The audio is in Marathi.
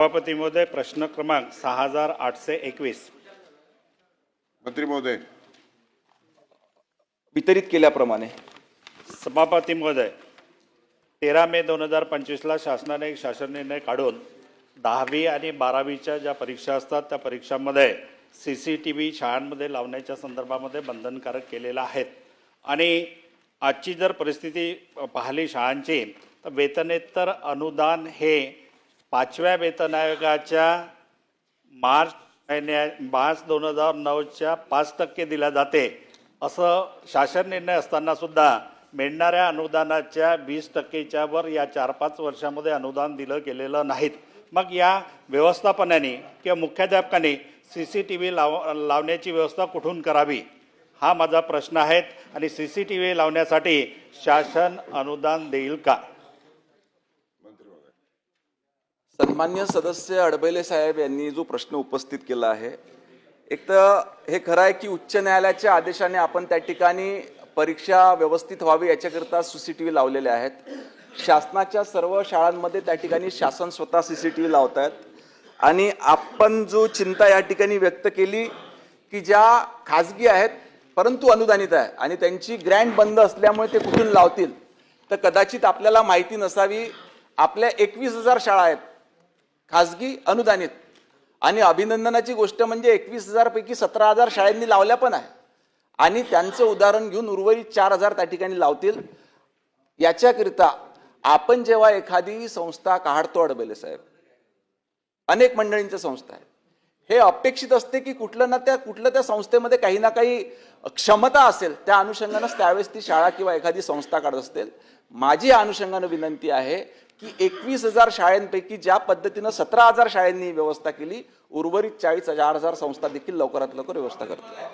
सभापती महोदय, प्रश्न क्रमांक 6821. मंत्री महोदय, वितरित केल्याप्रमाणे. सभापती महोदय, 13 मे 2025 ला शासनाने एक शासन निर्णय काढून 10वी आणि 12वीच्या ज्या परीक्षा असतात त्या परीक्षांमध्ये CCTV शाळांमध्ये लावण्याच्या संदर्भामध्ये बंधनकारक केलेला आहे. आणि आजची जर परिस्थिती पाहिली शाळांची तर वेतनेतर अनुदान हे 5व्या वेतन आयोगाच्या मार्च 2009च्या 5% दिल्या जाते. असं शासन निर्णय असताना सुद्धा मिळणाऱ्या अनुदानाच्या 20%च्या वर या 4-5 वर्षामध्ये अनुदान दिलं गेलेलं नाहीत. मग या व्यवस्थापनाने किंवा मुख्याध्यापकाने CCTV लावण्याची व्यवस्था कुठून करावी हा माझा प्रश्न आहे. आणि CCTV लावण्यासाठी शासन अनुदान देईल का? सन्मान्य सदस्य अडबैले साहेब यांनी जो प्रश्न उपस्थित केला आहे, एक तर हे खरं आहे की उच्च न्यायालयाच्या आदेशाने आपण त्या ठिकाणी परीक्षा व्यवस्थित व्हावी याच्याकरता CCTV लावलेले आहेत. शासनाच्या सर्व शाळांमध्ये त्या ठिकाणी शासन स्वतः CCTV लावत आहेत. आणि आपण जो चिंता या ठिकाणी व्यक्त केली की ज्या खाजगी आहेत परंतु अनुदानित आहे आणि त्यांची ग्रँट बंद असल्यामुळे ते कुठून लावतील, तर कदाचित आपल्याला माहिती नसावी, आपल्या 21,000 शाळा आहेत खाजगी अनुदानित. आणि अभिनंदनाची गोष्ट म्हणजे 21,000 पैकी 17,000 शाळांनी लावल्या पण आहे. आणि त्यांचं उदाहरण घेऊन उर्वरित 4,000 त्या ठिकाणी लावतील. याच्याकरिता आपण जेव्हा एखादी संस्था काढतो अडबैले साहेब, अनेक मंडळींच्या संस्था आहेत, हे अपेक्षित असते की कुठलं त्या संस्थेमध्ये काही ना काही क्षमता असेल, त्या अनुषंगानेच त्यावेळेस ती शाळा किंवा एखादी संस्था काढत असतील. माझी अनुषंगाने विनंती आहे की 21,000 शाळांपैकी ज्या पद्धतीनं 17,000 शाळांनी व्यवस्था केली, उर्वरित 40,000 संस्था देखील लवकरात लवकर व्यवस्था करतील.